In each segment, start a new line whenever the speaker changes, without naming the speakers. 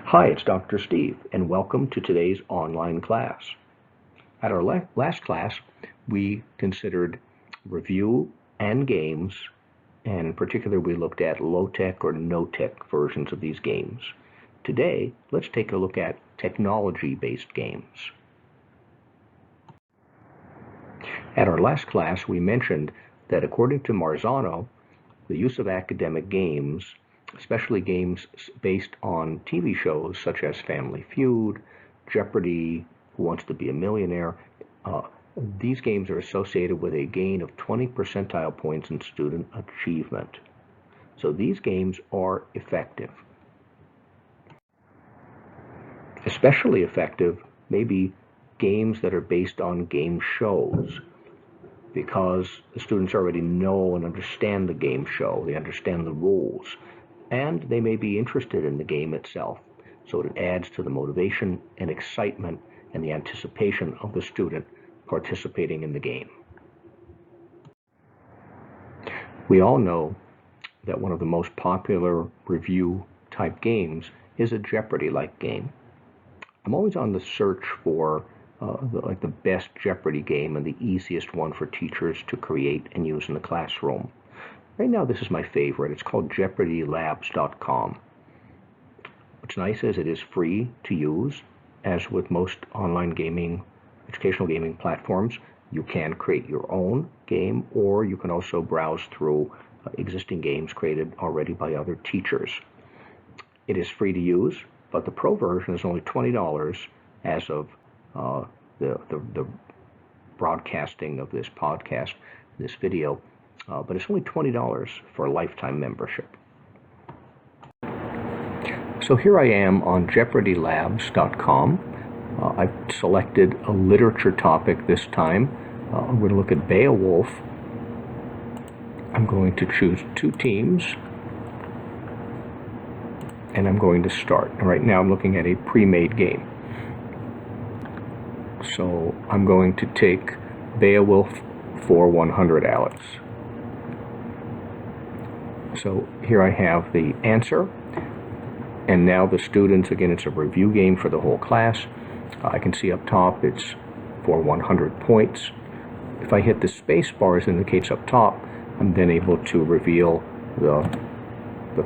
Hi, it's Dr. Steve, and welcome to today's online class. At our last class, we considered review and games, and in particular, we looked at low-tech or no-tech versions of these games. Today, let's take a look at technology-based games. At our last class, we mentioned that according to Marzano, the use of academic games, especially games based on TV shows such as Family Feud, Jeopardy, Who Wants to Be a Millionaire, these games are associated with a gain of 20 percentile points in student achievement. So these games are effective. Especially effective may be games that are based on game shows, because the students already know and understand the game show, they understand the rules, and they may be interested in the game itself. So it adds to the motivation and excitement and the anticipation of the student participating in the game. We all know that one of the most popular review type games is a Jeopardy-like game. I'm always on the search for the best Jeopardy game and the easiest one for teachers to create and use in the classroom. Right now, this is my favorite. It's called JeopardyLabs.com. What's nice is it is free to use. As with most online gaming, educational gaming platforms, you can create your own game, or you can also browse through existing games created already by other teachers. It is free to use, but the pro version is only $20 as of the broadcasting of this podcast, this video, but it's only $20 for a lifetime membership. So here I am on JeopardyLabs.com. I've selected a literature topic this time. I'm going to look at Beowulf. I'm going to choose two teams, and I'm going to start. And right now I'm looking at a pre-made game. So I'm going to take Beowulf for 100 Alex. So here I have the answer, and now the students, again, it's a review game for the whole class. I can see up top it's for 100 points. If I hit the space bar, as indicates up top, I'm then able to reveal the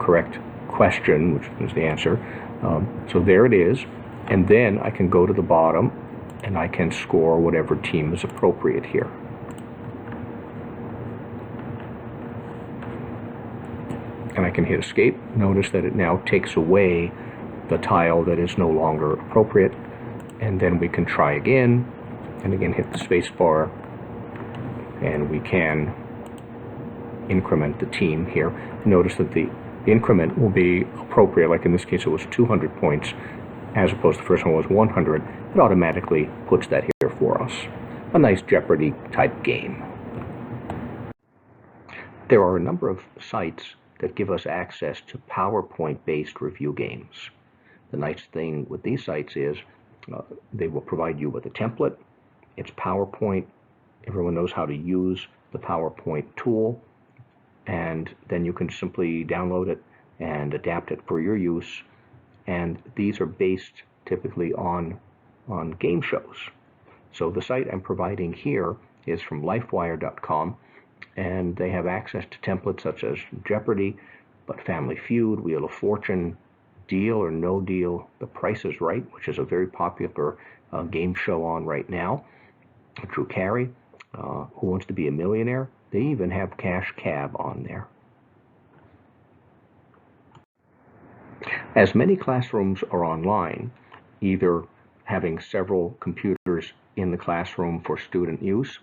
correct question, which is the answer. So there it is, and then I can go to the bottom and I can score whatever team is appropriate here. And I can hit escape. Notice that it now takes away the tile that is no longer appropriate. And then we can try again, and again hit the space bar, and we can increment the team here. Notice that the increment will be appropriate, like in this case it was 200 points, as opposed to the first one was 100. It automatically puts that here for us. A nice Jeopardy type game. There are a number of sites that give us access to PowerPoint-based review games. The nice thing with these sites is they will provide you with a template. It's PowerPoint. Everyone knows how to use the PowerPoint tool, and then you can simply download it and adapt it for your use. And these are based typically on game shows. So the site I'm providing here is from lifewire.com, and they have access to templates such as Jeopardy, but Family Feud, Wheel of Fortune, Deal or No Deal, The Price is Right, which is a very popular game show on right now, Drew Carey, Who Wants to Be a Millionaire. They even have Cash Cab on there. As many classrooms are online, either having several computers in the classroom for student use,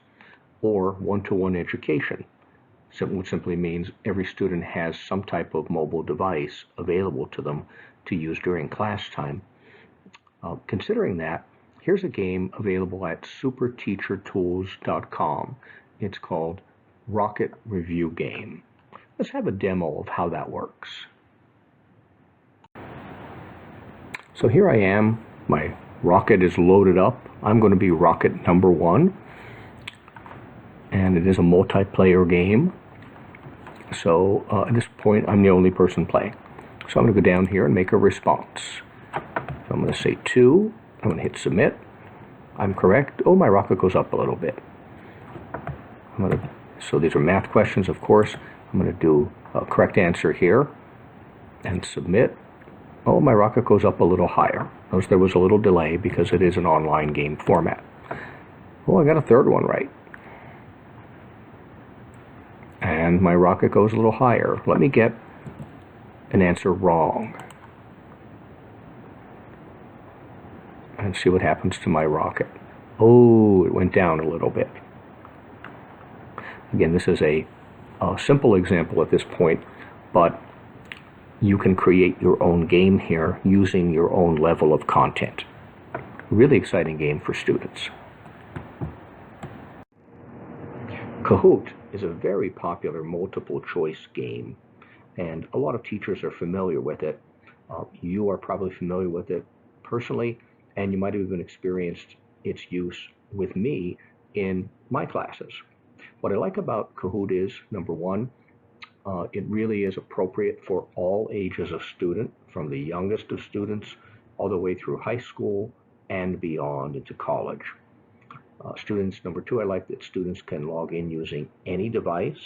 or one-to-one education, which simply means every student has some type of mobile device available to them to use during class time. Considering that, here's a game available at superteachertools.com. It's called Rocket Review Game. Let's have a demo of how that works. So here I am. My rocket is loaded up. I'm going to be rocket number 1. And it is a multiplayer game. So at this point, I'm the only person playing. So I'm going to go down here and make a response. So I'm going to say 2. I'm going to hit submit. I'm correct. Oh, my rocket goes up a little bit. So these are math questions, of course. I'm going to do a correct answer here and submit. Oh, my rocket goes up a little higher. Notice there was a little delay because it is an online game format. Oh, I got a third one right. And my rocket goes a little higher. Let me get an answer wrong and see what happens to my rocket. Oh, it went down a little bit. Again, this is a simple example at this point, but you can create your own game here using your own level of content. Really exciting game for students. Kahoot is a very popular multiple choice game, and a lot of teachers are familiar with it. You are probably familiar with it personally, and you might have even experienced its use with me in my classes. What I like about Kahoot is, number one, it really is appropriate for all ages of student, from the youngest of students all the way through high school and beyond into college. Number two, I like that students can log in using any device.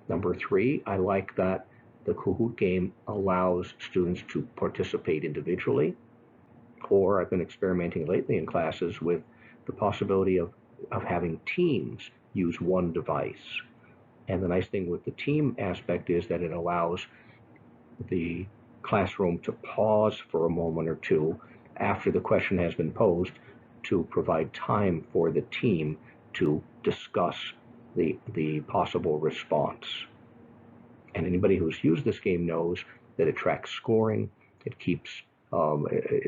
Number three, I like that the Kahoot game allows students to participate individually, or I've been experimenting lately in classes with the possibility of having teams use one device. And the nice thing with the team aspect is that it allows the classroom to pause for a moment or two after the question has been posed to provide time for the team to discuss the possible response. And anybody who's used this game knows that it tracks scoring, it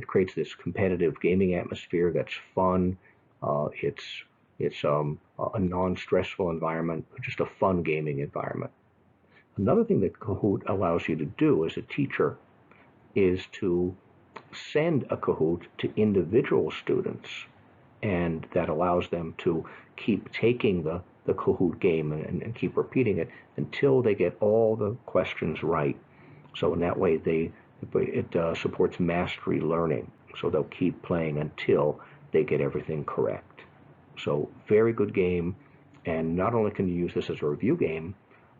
creates this competitive gaming atmosphere that's fun. It's a non-stressful environment, just a fun gaming environment. Another thing that Kahoot allows you to do as a teacher is to send a Kahoot to individual students, and that allows them to keep taking the Kahoot game and keep repeating it until they get all the questions right. So in that way, it supports mastery learning. So they'll keep playing until they get everything correct. So very good game, and not only can you use this as a review game,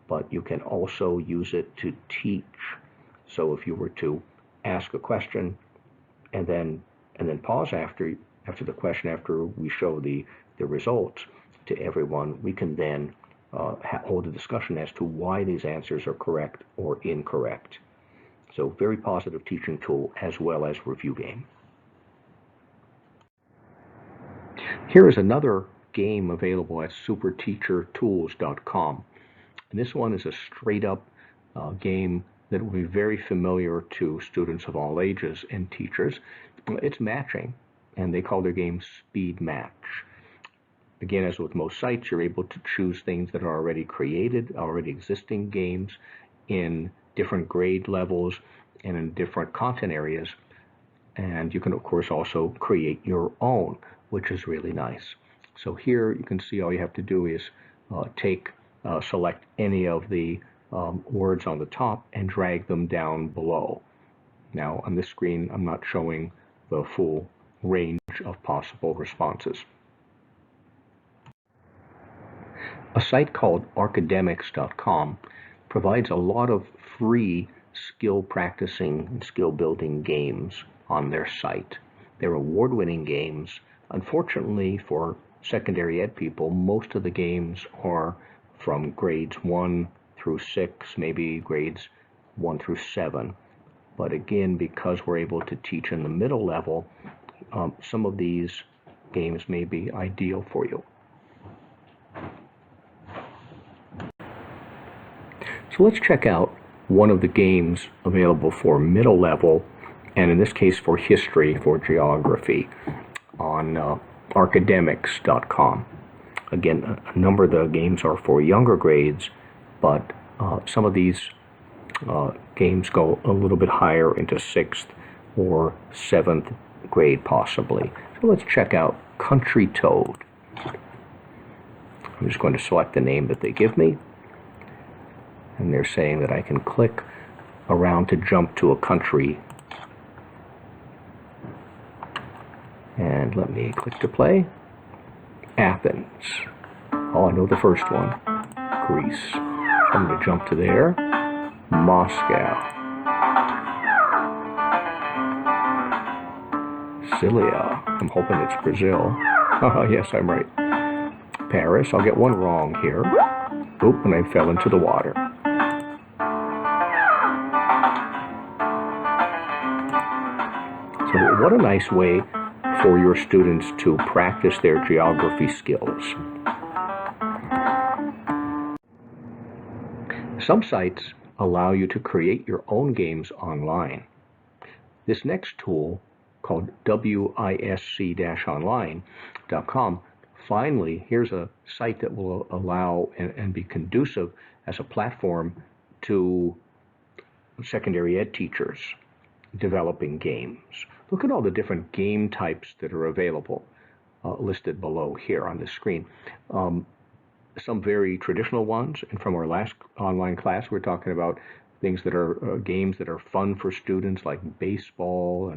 but you can also use it to teach. So if you were to ask a question and then pause after the question, after we show the results to everyone, we can then hold a discussion as to why these answers are correct or incorrect. So very positive teaching tool as well as review game. Here is another game available at superteachertools.com. And this one is a straight up game that will be very familiar to students of all ages and teachers. It's matching, and they call their game Speed Match. Again, as with most sites, you're able to choose things that are already created, already existing games in different grade levels and in different content areas. And you can, of course, also create your own, which is really nice. So here you can see all you have to do is select any of the words on the top and drag them down below. Now on this screen, I'm not showing the full range of possible responses. A site called academics.com provides a lot of free skill practicing and skill building games on their site. They're award-winning games. Unfortunately for secondary ed people, most of the games are from grades 1 through 6, maybe grades 1 through 7. But again, because we're able to teach in the middle level, some of these games may be ideal for you. So let's check out one of the games available for middle level, and in this case for history, for geography, on academics.com. Again, a number of the games are for younger grades, but some of these games go a little bit higher into 6th or 7th grade possibly. So let's check out Country Toad. I'm just going to select the name that they give me, and they're saying that I can click around to jump to a country And let me click to play. Athens. Oh, I know the first one. Greece. So I'm going to jump to there. Moscow. Cilia. I'm hoping it's Brazil. Yes, I'm right. Paris. I'll get one wrong here. Oop, and I fell into the water. So what a nice way for your students to practice their geography skills. Some sites allow you to create your own games online. This next tool, called wisc-online.com, finally, here's a site that will allow and be conducive as a platform to secondary ed teachers developing games. Look at all the different game types that are available, listed below here on the screen. Some very traditional ones, and from our last online class, we're talking about things that are games that are fun for students, like baseball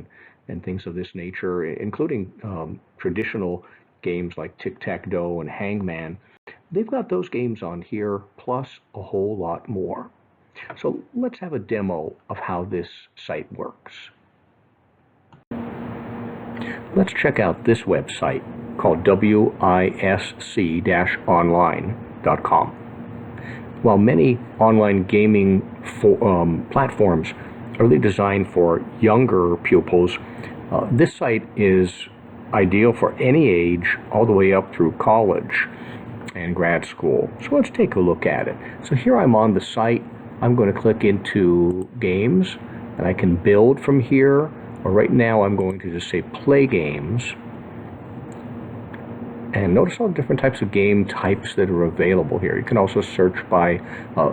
and things of this nature, including traditional games like tic-tac-toe and hangman. They've got those games on here, plus a whole lot more. So let's have a demo of how this site works. Let's check out this website called wisc-online.com. While many online gaming platforms are really designed for younger pupils, this site is ideal for any age, all the way up through college and grad school. So let's take a look at it. So here I'm on the site. I'm going to click into games, and I can build from here, or right now I'm going to just say play games. And notice all the different types of game types that are available here. You can also search by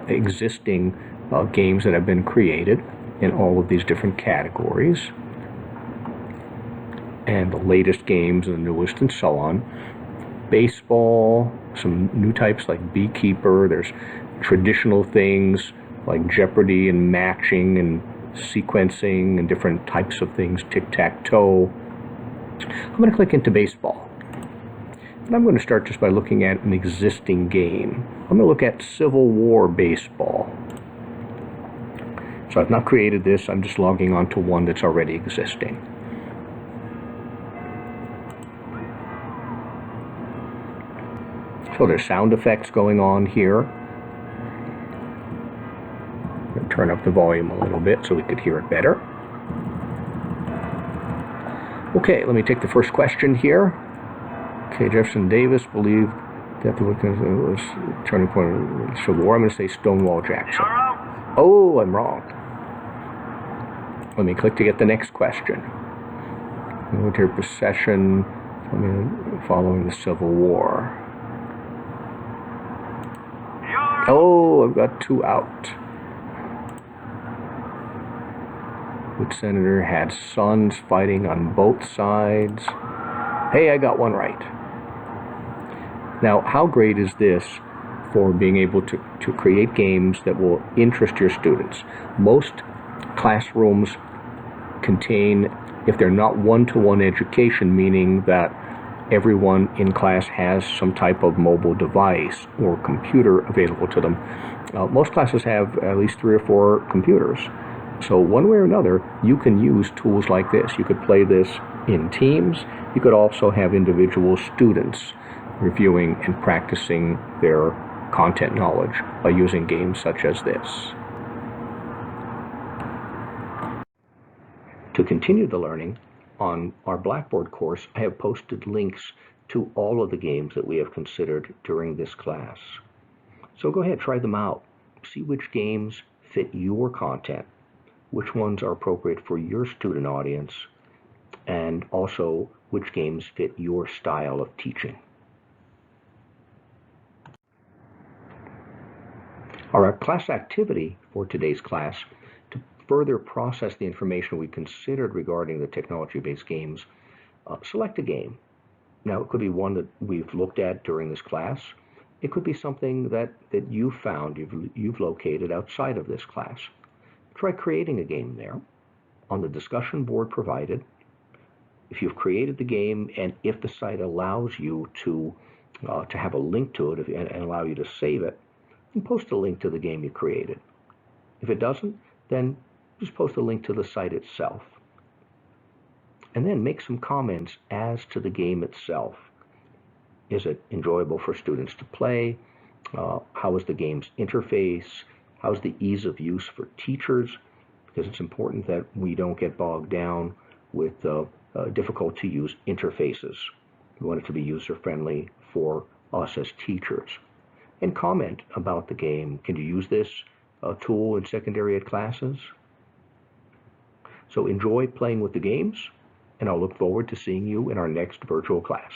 existing games that have been created in all of these different categories, and the latest games, and the newest, and so on. Baseball, some new types like Beekeeper. There's traditional things like Jeopardy and matching and sequencing and different types of things, tic-tac-toe. I'm going to click into baseball. And I'm going to start just by looking at an existing game. I'm going to look at Civil War baseball. So I've not created this, I'm just logging on to one that's already existing. So there's sound effects going on here. I'm going to turn up the volume a little bit so we could hear it better. Okay, let me take the first question here. Okay, Jefferson Davis believed that the was turning point of the Civil War. I'm going to say Stonewall Jackson. Oh, I'm wrong. Let me click to get the next question. Military procession following the Civil War. Oh, I've got 2 out. Which senator had sons fighting on both sides? Hey, I got one right. Now, how great is this for being able to create games that will interest your students? Most classrooms contain, if they're not one-to-one education, meaning that everyone in class has some type of mobile device or computer available to them, most classes have at least 3 or 4 computers. So one way or another, you can use tools like this. You could play this in teams. You could also have individual students reviewing and practicing their content knowledge by using games such as this. To continue the learning on our Blackboard course, I have posted links to all of the games that we have considered during this class. So go ahead, try them out. See which games fit your content, which ones are appropriate for your student audience, and also which games fit your style of teaching. Our class activity for today's class, to further process the information we considered regarding the technology-based games, select a game. Now, it could be one that we've looked at during this class. It could be something that you found, you've located outside of this class. Try creating a game there on the discussion board provided. if you've created the game, and if the site allows you to have a link to it and allow you to save it, then post a link to the game you created. If it doesn't, then just post a link to the site itself. And then make some comments as to the game itself. Is it enjoyable for students to play? How is the game's interface? How's the ease of use for teachers? Because it's important that we don't get bogged down with difficult to use interfaces. We want it to be user-friendly for us as teachers. And comment about the game. Can you use this tool in secondary ed classes? So enjoy playing with the games, and I'll look forward to seeing you in our next virtual class.